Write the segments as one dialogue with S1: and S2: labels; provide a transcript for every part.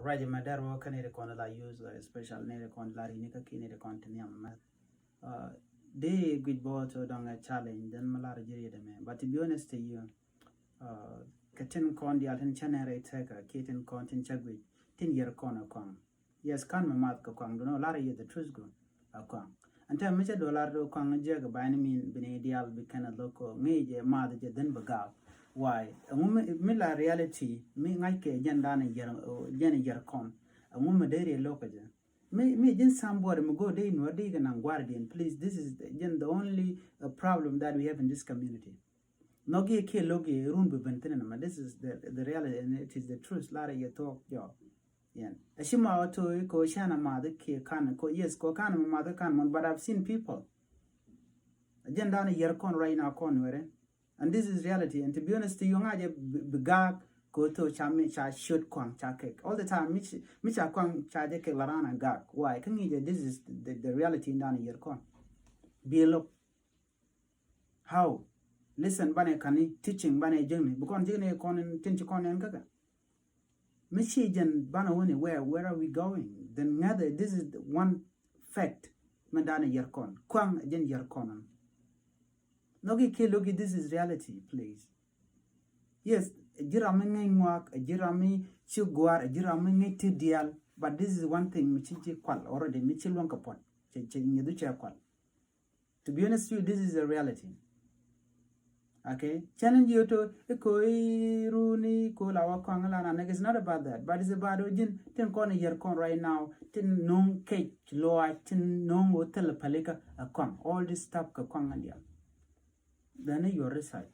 S1: Raja Madaro kanere kon la use special nere kon la rinika kinere kon tanyam mat. They good boy to dong a challenge then malara jiri de me. But to be honest to you, katin kon di alten chanere teka kitin kon tin chagwi tin yer kon a kwang. Yes, kan ma mat ka kwang no lara ye the truth go a kwang. Anta mecha dollar do kwang je ga bani min bini ideal bi kana loko ngeje ma de den bagaw. Why? Mila reality me ngai ke janda na yer kon. Ngumme dere lokaje. Me jin somebody me go day no day gan guardian. Please, this is the only problem that we have in this community. Nogi ke logi run be bentenna. This is the reality and it is the truth. Lara ye talk yo. Yeah. Ashima auto ko shana ma de ke kan ko yes ko kan ma de kan but I've seen people. Agenda na yer kon right now kon were. And this is reality. And to be honest, you ngaje bigag go to chami cha shoot kwang cha cake all the time. Mich cha kwang cha de ke larana gag. Why? Can you this is the reality down in your con. Be look. How? Listen, bane kani teaching bane jengni. Bukon jengni kon tinchi kon en gaga. Michi jen bana woni where are we going? Then ngade this is the one fact. Mandana yer con. Kwang jen yer con. Nogi ke logi this is reality, please. Yes, jirami ngay ngwak, jirami chugwar, jirami ngay tidial, but this is one thing michi kwal already michi long kapot. Nyedu cha kwal. To be honest with you, this is a reality. Okay? Challenge you to runi ko lawa kwangala na it's not about that, but it's about ojin tin kon yer kon right now, tin nong cake loa, tin nong hotel palika a kwang. All this stuff ka kwang andia. Then your reside.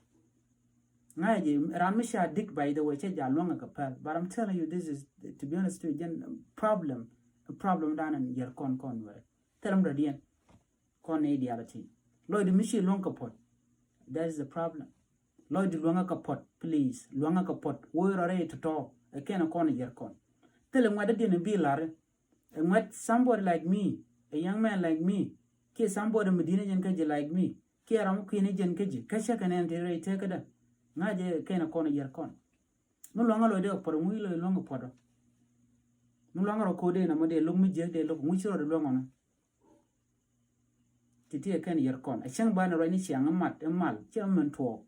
S1: Ramisha dick by the way, but I'm telling you, this is to be honest with you, a problem down in your con way. Tell them the end. Con ideality. Lloyd Michi long kapot. That is the problem. Lloyd Luanga kapot, please. Luanga kapot. We're ready to talk. I can't con your con. Tell him what didn't be Larry. And what somebody like me, a young man like me, kiss somebody Medina Jankaji like me. Kiaram Queen Jankaji, Kasha can enter take it. Naje kena kona yer kon. No longer lo de por muy lo longo podo. No longer ko de na mo de lung mi je de lo mu chiro de longo no. Titi ken yer kon. A chang ba na ro ni chiang mat mal che man to.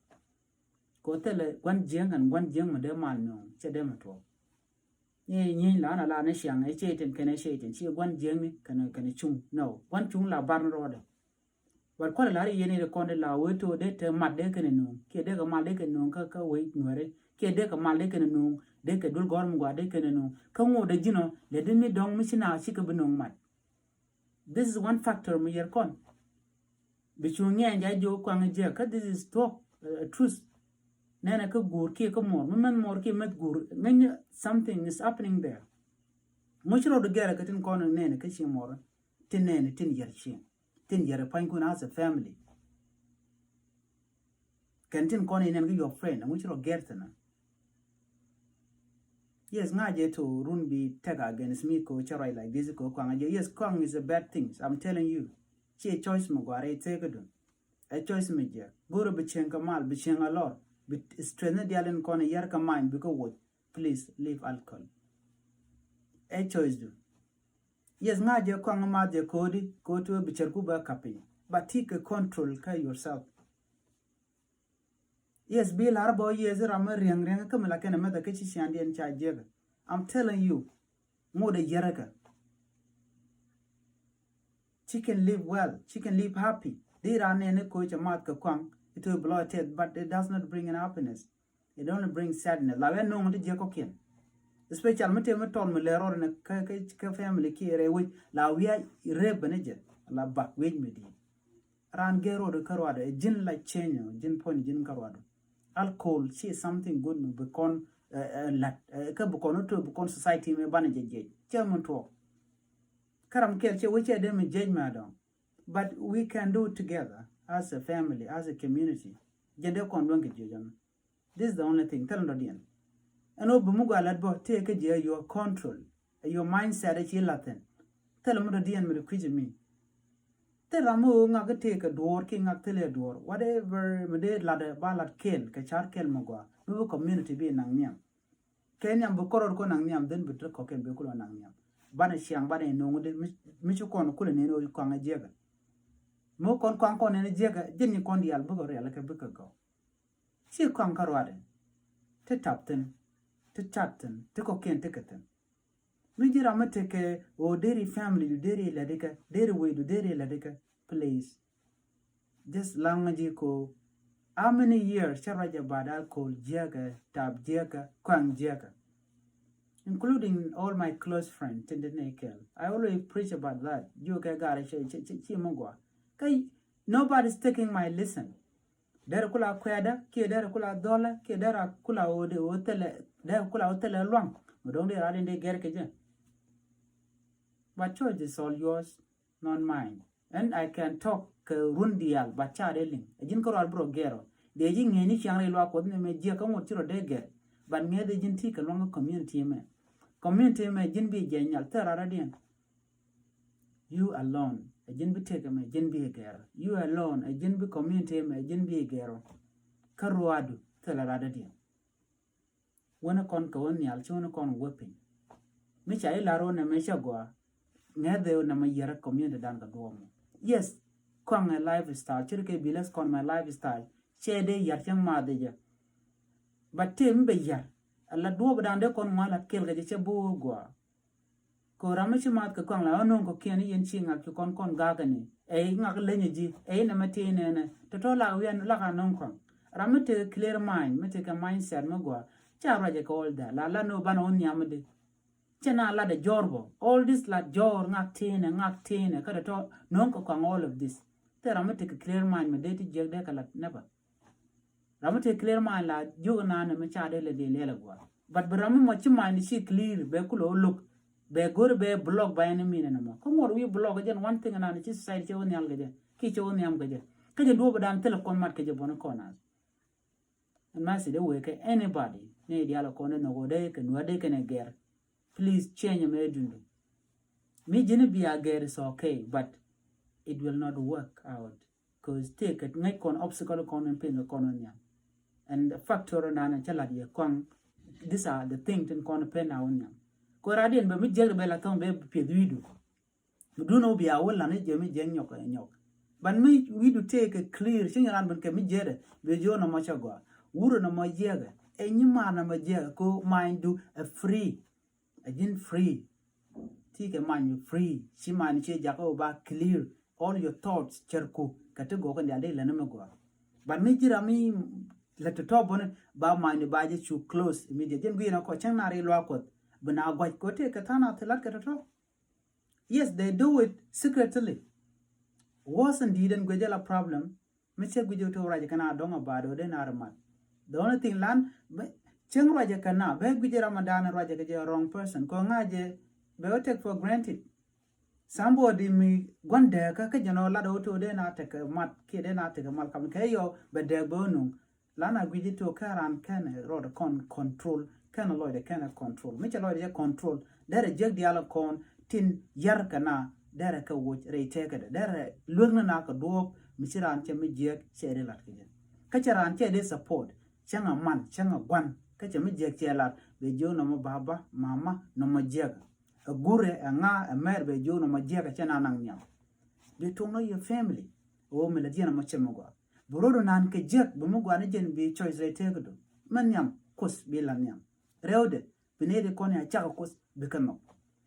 S1: Ko tele gwan jeng an gwan jeng ma de mal no che de ma to. Ni la na chiang e che ten ken e che ten chi gwan jeng ni kana chung. No, gwan chung la bar ro de. But quite a lot of yeni record la way to de mat de can no, ke de mal de can no, ka wait nuere, ke de mal de can no, de ka dul gorm gwa de can no, come de gino, le de me dong missina chica benong mat. This is one factor me yer con. Bichungi and yajo kwang jeka, this is talk, truth. Nana ka gur ke ka more ke met gur, something is happening there. Much of the gara katin corner nene kashi more, tin nene tin yer chin. Tin yere pankun as a family. Cantin koni and your friend and which you get na. Yes, ngaje to run be tag against me ko charai like this ko kwang. Yes, kwang is a bad thing. I'm telling you. She a choice magware take it. A choice media. Go to bichenka mal, bichenga lot. But strengthen the allen corner yerka mind because what? Please leave alcohol. A choice do. Yes, ngaje kwang maje kodi go to a bicherkuba capping. But take a control yourself. Yes, Bill Arbo years I'm a ring come like a mother kitchen shandy and chai jagger. I'm telling you, more the yeraka. She can live well, she can live happy. They run in a coach a mark kwang, it will bloated, but it does not bring an happiness. It only brings sadness. La no the jacokin. The special material told me later in a family care which la we are irrebenage, la back wage me. Ran gero de carwado, a gin like change, gin point gin carwado. Alcohol, she is something good no becon becon society me banage. German talk. Karam kelche which I dem judge madam. But we can do it together as a family, as a community. Jende kon donke jujam. This is the only thing. Tell them. And Obumuga ladbo take your control, your mindset at Latin. Tell them the DN me me. Tell Ramu ngaka take a door, king actile door, whatever me ladder ballad kill, kachar kel mogwa, no community be nang miam. Kenyam bu koror ko nang niam den bitre ko ken be kulo nang niam bana siang bana no de mi chu kon kulo ne no ko nga jega mo kon ne jega jenni kon dial bu gore la ke bu ko si kon karwade te tapten te chatten te ko ken te keten mi jira mate ke o deri family du deri la deka deri we du deri la deka please just langaji ko how many years charaja badal ko jega tab jega kwang jega, including all my close friends in the Nakel. I always preach about that. You guys, nobody's taking my listen. Dere kula kweda, ki dere kula dola, ki dere kula hotele, dere kula hotele long. We don't dare in the gerke. But choice is all yours, not mine. And I can talk rundial, but chadeling. A jinko albro gero. The jing any channel walk with me, Giacomo Tiro de get. But near the jintik along a community man. Community me jin bi jenyal teraradian. You alone, a jin bi take me jin bi gero. You alone, a jin bi community me jin bi gero. Karuadu teraradian. When a con colonial, chona con whipping. Micha ilaro na mesha goa. Nether na mayera community dan duomo. Yes, con a lifestyle, chirke bilas con my lifestyle. Chede yarchang madeja. But Tim be yar. Allah dua badande kon ngala kelga je chabu gwa ko ramachi mat ka kon la onon ko keni yen chinga ki kon gagani e ngak lenye ji e na matine ne to la wen la ka non kon ramate clear mind mate ka mindset mo gwa cha raje ko olda la no ban on nyamde chena la de jorbo all this la jor ngak tine ka to non ko all of this te ramate ka clear mind me de ti jeg de kala never ramate clear mind la jogo na me cha de le gwa but bramu mo chi mind shi clear be kulo look be gor be blog by any mean no ko ngor wi blog gen one thing na chi side che woni alga je ki che woni am gaje ka je do badan telecom mat ke je bono kona and ma si de we ke anybody ne dia la kona no de ke no de ke ne ger please change me dundu me jini be a ger is okay but it will not work out because take it make on obstacle con pain con and the factor na chala dia kon these are the things in con pen na onya ko radien be mi jere be la ton be peduidu do no be a wala ne je mi je nyok but me we do take a clear sinyaran ben ke mi jere be jo na ma chagwa wuro na ma jega e nyima na ma jega ko mind do a free again free take a mind free si man che jako ba clear all your thoughts cherko katego ko ndale la na magwa but mi jira mi let the top on ba mind ba je too close immediately we na ko chana re lo ko bana gwa ko te katana telat ka to yes they do it secretly wasn't didn't gwejela problem me che gwejo to raje kana donga ba do den armat the only thing land cheng raje kana be gwejo ramadan raje ke wrong person ko ngaje be take for granted somebody me gwande ka jano la do to den atake mat ke den atake mal kam ke yo be de bonu lana gwiji to karan kan rod con control kan lo de kan control me che lo de control dere jeg diala kon tin yar kana dere ka wo re teke dere lugna na ka do mi chiran che mi jeg chere lat ke ka chiran che de support changa man changa gwan ka che mi jeg che lat be jo no baba mama no ma jeg a gure a nga a mer be jo no ma jeg che na nang nyam de to know your family o me la diana ma che mo gwa borodo nan ke jeg bu mo gwa ne jen bi choice re teke do man nyam kus bi la nyam rewde binede kon ya chaka kus be kano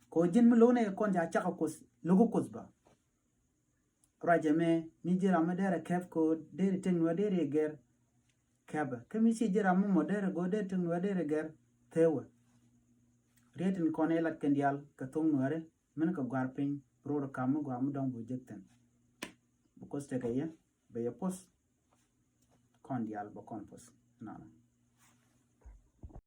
S1: ko jin mi lone kon ja chaka kus lugu kus ba rajame mi jira ma dere kef ko dere tenwa dere ger kaba kemi si jira mu modere go dere tenwa dere ger tewa retin kon elat kendial ka tong nuare men ka garpin rodo kamu go am dong bu jekten bu koste kaya be ya pos kon dial ba kon pos nana